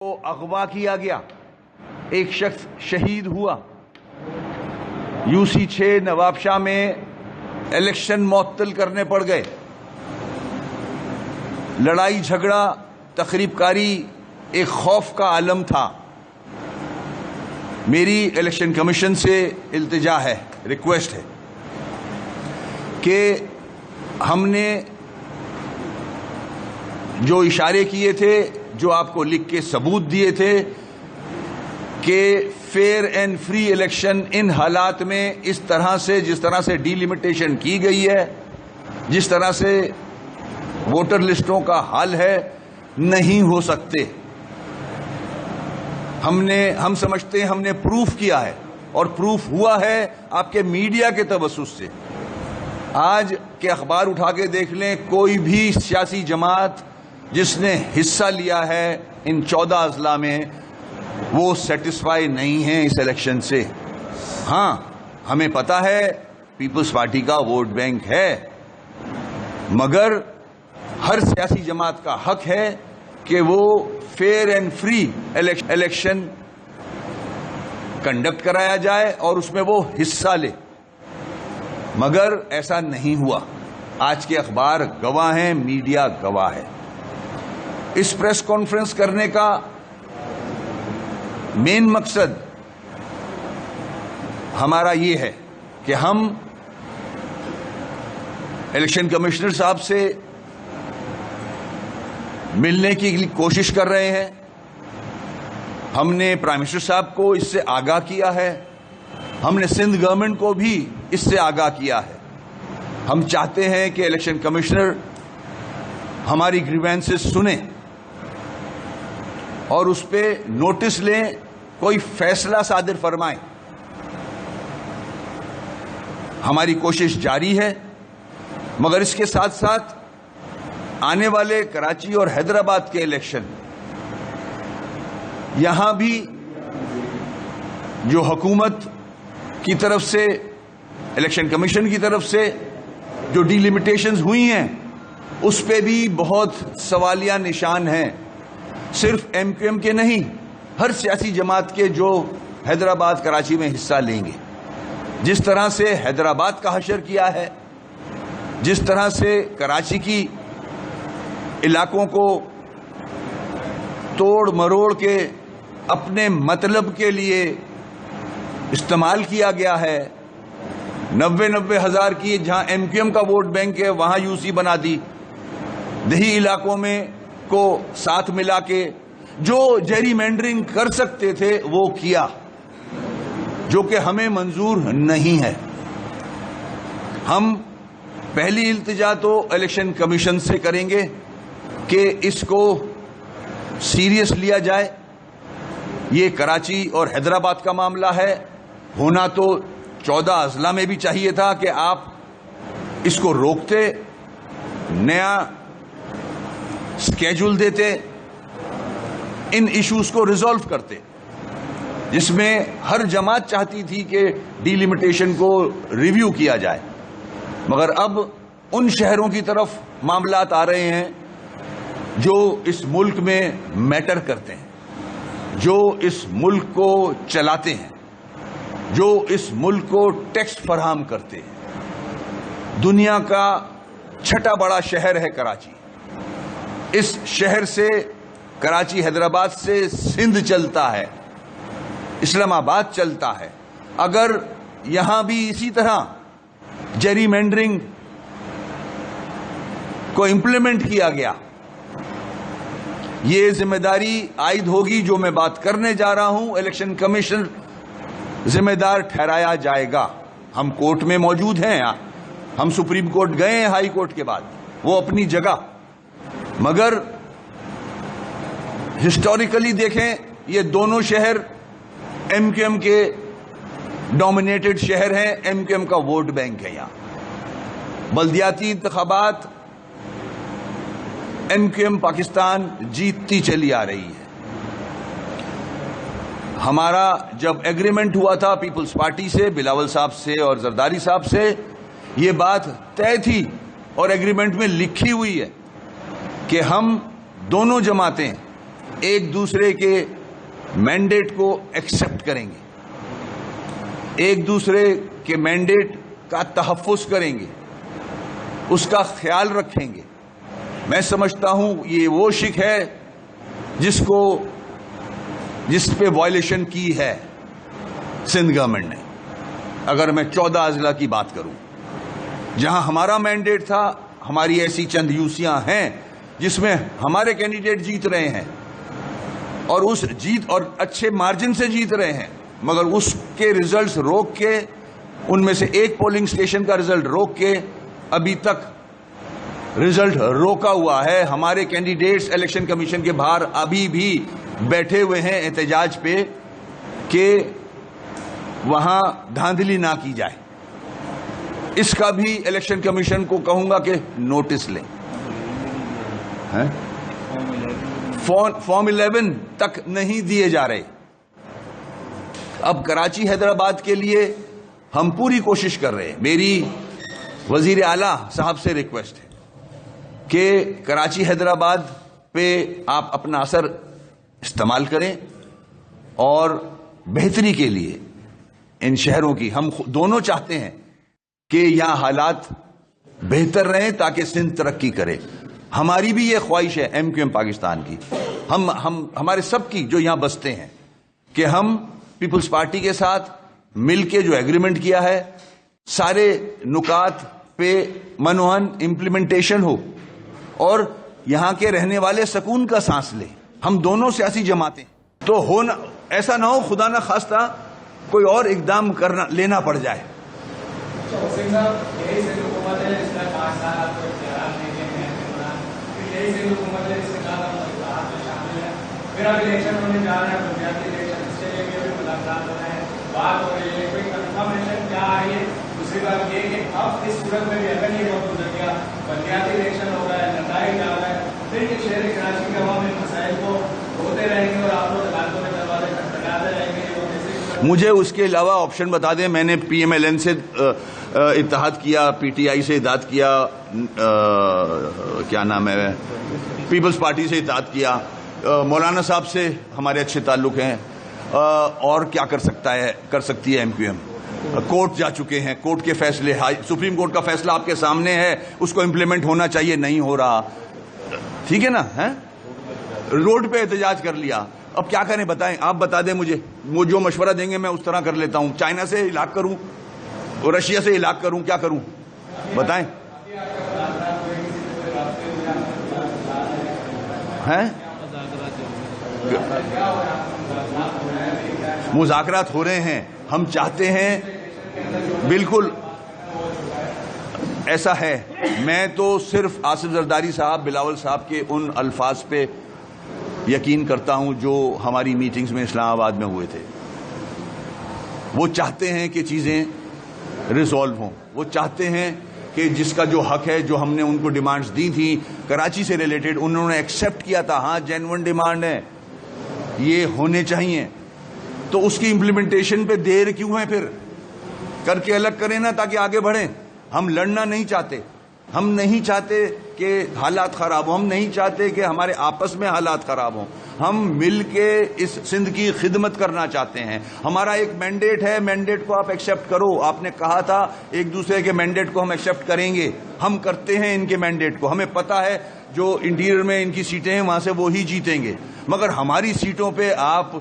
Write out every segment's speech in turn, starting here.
کو اغوا کیا گیا، ایک شخص شہید ہوا۔ UC 6 نواب شاہ میں الیکشن معطل کرنے پڑ گئے، لڑائی جھگڑا تخریب کاری ایک خوف کا عالم تھا۔ میری الیکشن کمیشن سے التجا ہے، ریکویسٹ ہے کہ ہم نے جو اشارے کیے تھے، جو آپ کو لکھ کے ثبوت دیے تھے کہ فیئر اینڈ فری الیکشن ان حالات میں اس طرح سے، جس طرح سے ڈیلیمیٹیشن کی گئی ہے، جس طرح سے ووٹر لسٹوں کا حل ہے، نہیں ہو سکتے۔ ہم سمجھتے ہیں ہم نے پروف کیا ہے، اور پروف ہوا ہے آپ کے میڈیا کے توسط سے۔ آج کے اخبار اٹھا کے دیکھ لیں، کوئی بھی سیاسی جماعت جس نے حصہ لیا ہے ان 14 اضلاع میں، وہ سیٹسفائی نہیں ہیں اس الیکشن سے۔ ہاں، ہمیں پتا ہے پیپلز پارٹی کا ووٹ بینک ہے، مگر ہر سیاسی جماعت کا حق ہے کہ وہ fair and free election conduct کرایا جائے اور اس میں وہ حصہ لے، مگر ایسا نہیں ہوا۔ آج کے اخبار گواہ ہیں، میڈیا گواہ ہے۔ اس پریس کانفرنس کرنے کا مین مقصد ہمارا یہ ہے کہ ہم الیکشن کمشنر صاحب سے ملنے کی کوشش کر رہے ہیں۔ ہم نے پرائم منسٹر صاحب کو اس سے آگاہ کیا ہے، ہم نے سندھ گورنمنٹ کو بھی اس سے آگاہ کیا ہے۔ ہم چاہتے ہیں کہ الیکشن کمشنر ہماری گریوینسز سنیں اور اس پہ نوٹس لیں، کوئی فیصلہ صادر فرمائیں۔ ہماری کوشش جاری ہے، مگر اس کے ساتھ ساتھ آنے والے کراچی اور حیدرآباد کے الیکشن، یہاں بھی جو حکومت کی طرف سے، الیکشن کمیشن کی طرف سے جو ڈیلیمیٹیشنز ہوئی ہیں، اس پہ بھی بہت سوالیہ نشان ہیں۔ صرف MQM کے نہیں، ہر سیاسی جماعت کے جو حیدرآباد کراچی میں حصہ لیں گے۔ جس طرح سے حیدرآباد کا حشر کیا ہے، جس طرح سے کراچی کی علاقوں کو توڑ مروڑ کے اپنے مطلب کے لیے استعمال کیا گیا ہے، 90 ہزار کی جہاں MQM کا ووٹ بینک ہے وہاں UC بنا دی، دیہی علاقوں میں کو ساتھ ملا کے جو جیری مینڈرنگ کر سکتے تھے وہ کیا، جو کہ ہمیں منظور نہیں ہے۔ ہم پہلی التجا تو الیکشن کمیشن سے کریں گے کہ اس کو سیریس لیا جائے۔ یہ کراچی اور حیدرآباد کا معاملہ ہے، ہونا تو 14 اضلاع میں بھی چاہیے تھا کہ آپ اس کو روکتے، نیا سکیجول دیتے، ان ایشوز کو ریزالو کرتے، جس میں ہر جماعت چاہتی تھی کہ ڈیلیمیٹیشن کو ریویو کیا جائے۔ مگر اب ان شہروں کی طرف معاملات آ رہے ہیں جو اس ملک میں میٹر کرتے ہیں، جو اس ملک کو چلاتے ہیں، جو اس ملک کو ٹیکس فراہم کرتے ہیں۔ دنیا کا چھٹا بڑا شہر ہے کراچی۔ اس شہر سے، کراچی حیدرآباد سے سندھ چلتا ہے، اسلام آباد چلتا ہے۔ اگر یہاں بھی اسی طرح جیری مینڈرنگ کو امپلیمنٹ کیا گیا، یہ ذمہ داری عائد ہوگی، جو میں بات کرنے جا رہا ہوں، الیکشن کمیشن ذمہ دار ٹھہرایا جائے گا۔ ہم کورٹ میں موجود ہیں، ہم سپریم کورٹ گئے ہیں ہائی کورٹ کے بعد، وہ اپنی جگہ، مگر ہسٹوریکلی دیکھیں یہ دونوں شہر MQM کے ڈومینیٹڈ شہر ہیں، MQM کا ووٹ بینک ہے۔ یہاں بلدیاتی انتخابات MQM پاکستان جیتتی چلی آ رہی ہے۔ ہمارا جب ایگریمنٹ ہوا تھا پیپلز پارٹی سے، بلاول صاحب سے اور زرداری صاحب سے، یہ بات طے تھی اور ایگریمنٹ میں لکھی ہوئی ہے کہ ہم دونوں جماعتیں ایک دوسرے کے مینڈیٹ کو ایکسپٹ کریں گے, ایک دوسرے کے مینڈیٹ کا تحفظ کریں گے, اس کا خیال رکھیں گے. میں سمجھتا ہوں یہ وہ شک ہے جس پہ وائلیشن کی ہے سندھ گورنمنٹ نے. اگر میں 14 اضلاع کی بات کروں جہاں ہمارا مینڈیٹ تھا, ہماری ایسی چند یوسیاں ہیں جس میں ہمارے کینڈیڈیٹ جیت رہے ہیں اور اس جیت اور اچھے مارجن سے جیت رہے ہیں, مگر اس کے ریزلٹس روک کے, ان میں سے ایک پولنگ اسٹیشن کا ریزلٹ روک کے ابھی تک ریزلٹ روکا ہوا ہے. ہمارے کینڈیڈیٹس الیکشن کمیشن کے باہر ابھی بھی بیٹھے ہوئے ہیں احتجاج پہ کہ وہاں دھاندلی نہ کی جائے. اس کا بھی الیکشن کمیشن کو کہوں گا کہ نوٹس لیں. فارم 11 تک نہیں دیے جا رہے. اب کراچی حیدرآباد کے لیے ہم پوری کوشش کر رہے ہیں. میری وزیر اعلیٰ صاحب سے ریکویسٹ ہے کہ کراچی حیدرآباد پہ آپ اپنا اثر استعمال کریں اور بہتری کے لیے ان شہروں کی, ہم دونوں چاہتے ہیں کہ یہاں حالات بہتر رہیں تاکہ سندھ ترقی کرے. ہماری بھی یہ خواہش ہے ایم کیو ایم پاکستان کی, ہمارے سب کی جو یہاں بستے ہیں, کہ ہم پیپلز پارٹی کے ساتھ مل کے جو ایگریمنٹ کیا ہے سارے نکات پہ منوہن امپلیمنٹیشن ہو اور یہاں کے رہنے والے سکون کا سانس لیں. ہم دونوں سیاسی جماعتیں تو ہونا ایسا نہ ہو خدا نہ خواستہ کوئی اور اقدام لینا پڑ جائے. مجھے اس کے علاوہ آپشن بتا دیں. میں نے پی ایم ایل این سے اتحاد کیا, پی ٹی آئی سے اتحاد کیا, کیا نام ہے, پیپلز پارٹی سے اتحاد کیا, مولانا صاحب سے ہمارے اچھے تعلق ہیں, اور کیا کر سکتی ہے ایم کیو ایم. کورٹ جا چکے ہیں, کورٹ کے فیصلے, سپریم کورٹ کا فیصلہ آپ کے سامنے ہے, اس کو امپلیمنٹ ہونا چاہیے, نہیں ہو رہا. ٹھیک ہے نا, روڈ پہ احتجاج کر لیا. اب کیا کریں بتائیں, آپ بتا دیں مجھے, وہ جو مشورہ دیں گے میں اس طرح کر لیتا ہوں. چائنا سے ہلاک کروں, رشیا سے ہلاک کروں, کیا کروں بتائیں. مذاکرات ہو رہے ہیں, ہم چاہتے ہیں, بالکل ایسا ہے. میں تو صرف آصف زرداری صاحب, بلاول صاحب کے ان الفاظ پہ یقین کرتا ہوں جو ہماری میٹنگز میں اسلام آباد میں ہوئے تھے. وہ چاہتے ہیں کہ چیزیں ریزالو ہوں, وہ چاہتے ہیں کہ جس کا جو حق ہے, جو ہم نے ان کو ڈیمانڈز دی تھیں کراچی سے ریلیٹڈ, انہوں نے ایکسیپٹ کیا تھا, ہاں جینوئن ڈیمانڈ ہے, یہ ہونے چاہیے. تو اس کی امپلیمنٹیشن پہ دیر کیوں ہے؟ پھر کر کے الگ کریں نا تاکہ آگے بڑھیں. ہم لڑنا نہیں چاہتے, ہم نہیں چاہتے کہ حالات خراب ہوں, ہم نہیں چاہتے کہ ہمارے آپس میں حالات خراب ہوں. ہم مل کے اس سندھ کی خدمت کرنا چاہتے ہیں. ہمارا ایک مینڈیٹ ہے, مینڈیٹ کو آپ ایکسیپٹ کرو. آپ نے کہا تھا ایک دوسرے کے مینڈیٹ کو ہم ایکسیپٹ کریں گے, ہم کرتے ہیں ان کے مینڈیٹ کو. ہمیں پتا ہے جو انٹیریئر میں ان کی سیٹیں ہیں وہاں سے وہی جیتیں گے, مگر ہماری سیٹوں پہ آپ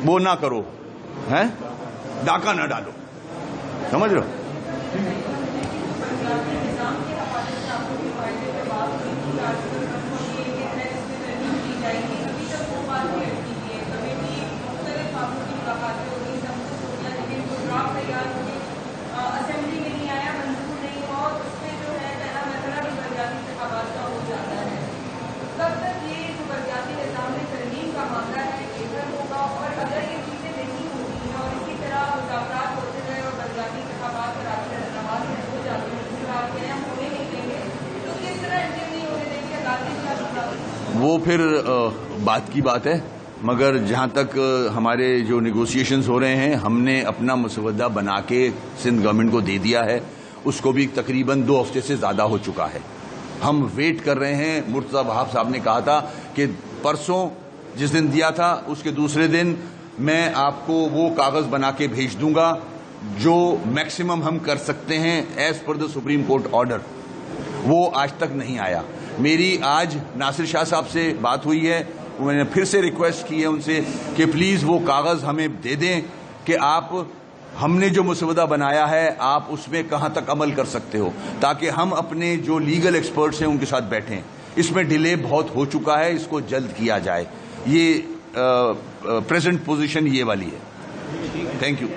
وہ نہ کرو, ڈاکہ نہ ڈالو. سمجھ رہے ہو؟ وہ پھر بات کی بات ہے, مگر جہاں تک ہمارے جو نیگوسیشنز ہو رہے ہیں, ہم نے اپنا مسودہ بنا کے سندھ گورنمنٹ کو دے دیا ہے. اس کو بھی تقریباً 2 ہفتے سے زیادہ ہو چکا ہے. ہم ویٹ کر رہے ہیں. مرتضی وہاب صاحب نے کہا تھا کہ پرسوں جس دن دیا تھا اس کے دوسرے دن میں آپ کو وہ کاغذ بنا کے بھیج دوں گا جو میکسیمم ہم کر سکتے ہیں ایز پر دا سپریم کورٹ آرڈر. وہ آج تک نہیں آیا. میری آج ناصر شاہ صاحب سے بات ہوئی ہے, میں نے پھر سے ریکویسٹ کی ہے ان سے کہ پلیز وہ کاغذ ہمیں دے دیں کہ آپ ہم نے جو مسودہ بنایا ہے آپ اس میں کہاں تک عمل کر سکتے ہو, تاکہ ہم اپنے جو لیگل ایکسپرٹس ہیں ان کے ساتھ بیٹھیں. اس میں ڈیلے بہت ہو چکا ہے, اس کو جلد کیا جائے. یہ پریزنٹ پوزیشن یہ والی ہے. Thank you.